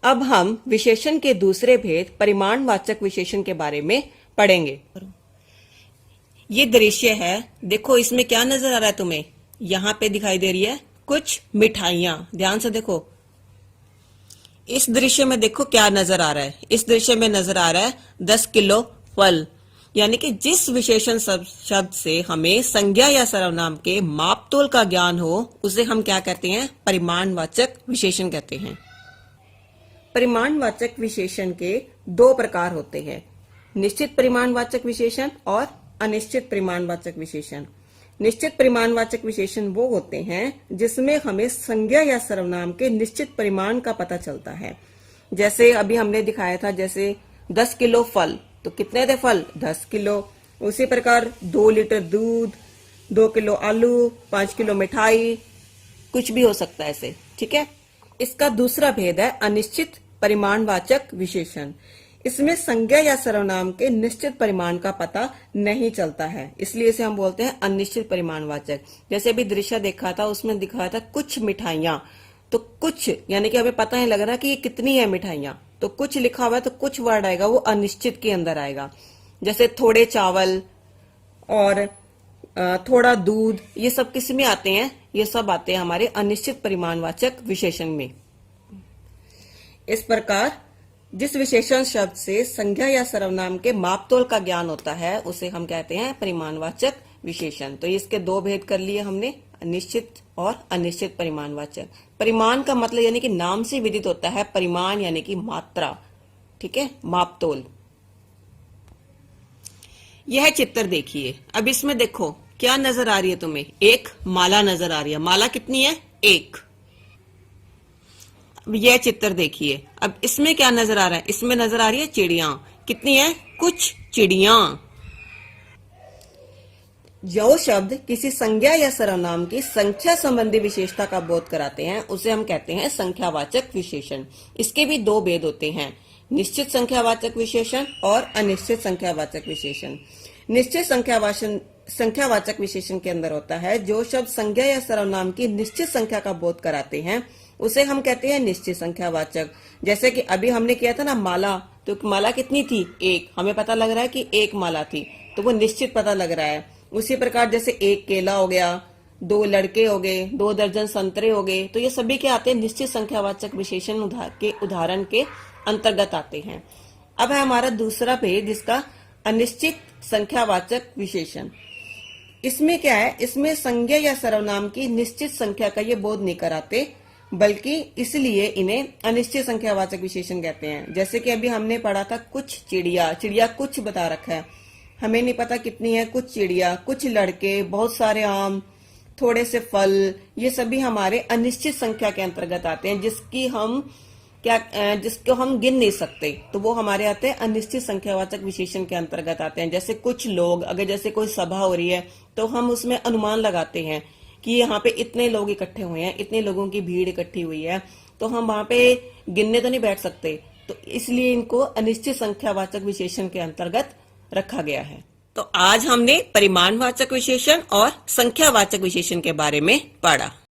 अब हम विशेषण के दूसरे भेद परिमाणवाचक विशेषण के बारे में पढ़ेंगे। ये दृश्य है, देखो इसमें क्या नजर आ रहा है तुम्हें? यहाँ पे दिखाई दे रही है कुछ मिठाइयां। ध्यान से देखो, इस दृश्य में देखो क्या नजर आ रहा है। इस दृश्य में नजर आ रहा है 10 किलो फल। यानी कि जिस विशेषण शब्द से हमें संज्ञा या सर्वनाम के मापतोल का ज्ञान हो, उसे हम क्या कहते हैं? परिमाणवाचक विशेषण कहते हैं। परिमाणवाचक विशेषण के दो प्रकार होते हैं, निश्चित परिमाणवाचक विशेषण और अनिश्चित परिमाणवाचक विशेषण। निश्चित परिमाणवाचक विशेषण वो होते हैं जिसमें हमें संज्ञा या सर्वनाम के निश्चित परिमाण का पता चलता है। जैसे अभी हमने दिखाया था, जैसे 10 किलो फल, तो कितने थे फल? 10 किलो। उसी प्रकार 2 लीटर दूध, 2 किलो आलू, 5 किलो मिठाई, कुछ भी हो सकता है ऐसे, ठीक है। इसका दूसरा भेद है अनिश्चित परिमाणवाचक विशेषण। इसमें संज्ञा या सर्वनाम के निश्चित परिमाण का पता नहीं चलता है, इसलिए इसे हम बोलते हैं अनिश्चित परिमाणवाचक। जैसे अभी दृश्य देखा था, उसमें दिखाया था कुछ मिठाइयां, तो कुछ यानी कि हमें पता नहीं लग रहा कि ये कितनी है मिठाइयां, तो कुछ लिखा हुआ है तो कुछ वर्ड आएगा, वो अनिश्चित के अंदर आएगा। जैसे थोड़े चावल और थोड़ा दूध, ये सब किस में आते हैं? ये सब आते हैं हमारे अनिश्चित परिमाणवाचक विशेषण में। इस प्रकार जिस विशेषण शब्द से संज्ञा या सर्वनाम के मापतोल का ज्ञान होता है, उसे हम कहते हैं परिमाणवाचक विशेषण। तो इसके दो भेद कर लिए हमने, निश्चित और अनिश्चित परिमाणवाचक। परिमाण का मतलब यानी कि नाम से विदित होता है, परिमाण यानी कि मात्रा, ठीक है, मापतोल। यह चित्र देखिए, अब इसमें देखो क्या नजर आ रही है तुम्हें? एक माला नजर आ रही है। माला कितनी है? एक। अब यह चित्र देखिए, अब इसमें क्या नजर आ रहा है? इसमें नजर आ रही है चिड़िया। कितनी है? कुछ चिड़िया। जो शब्द किसी संज्ञा या सर्वनाम की संख्या संबंधी विशेषता का बोध कराते हैं, उसे हम कहते हैं संख्यावाचक विशेषण। इसके भी दो भेद होते हैं, निश्चित संख्यावाचक विशेषण और अनिश्चित संख्यावाचक विशेषण। निश्चित संख्यावाचक विशेषण के अंदर होता है जो शब्द संज्ञा या सर्वनाम की निश्चित संख्या का बोध कराते हैं, उसे हम कहते हैं निश्चित संख्यावाचक। जैसे कि अभी हमने किया था ना माला, तो माला कितनी थी? एक। हमें पता लग रहा है कि एक माला थी, तो वो निश्चित पता लग रहा है। उसी प्रकार जैसे एक केला हो गया, 2 लड़के हो गए, 2 दर्जन संतरे हो गए, तो ये सभी क्या आते हैं? निश्चित संख्यावाचक विशेषण के उदाहरण के अंतर्गत आते हैं। अब है हमारा दूसरा भेद, जिसका अनिश्चित संख्यावाचक विशेषण। इसमें क्या है? इसमें संज्ञा या सर्वनाम की निश्चित संख्या का ये बोध नहीं कराते, बल्कि इसलिए इन्हें अनिश्चित संख्यावाचक विशेषण कहते हैं। जैसे कि अभी हमने पढ़ा था कुछ चिड़िया, चिड़िया कुछ बता रखा है, हमें नहीं पता कितनी है। कुछ चिड़िया, कुछ लड़के, बहुत सारे आम, थोड़े से फल, ये सभी हमारे अनिश्चित संख्या के अंतर्गत आते हैं, जिसको हम गिन नहीं सकते, तो वो हमारे आते हैं अनिश्चित संख्यावाचक विशेषण के अंतर्गत आते हैं। जैसे कुछ लोग, अगर जैसे कोई सभा हो रही है, तो हम उसमें अनुमान लगाते हैं कि यहाँ पे इतने लोग इकट्ठे हुए हैं, इतने लोगों की भीड़ इकट्ठी हुई है, तो हम वहां पे गिनने तो नहीं बैठ सकते, तो इसलिए इनको अनिश्चित संख्यावाचक विशेषण के अंतर्गत रखा गया है। तो आज हमने परिमाणवाचक विशेषण और संख्यावाचक विशेषण के बारे में पढ़ा।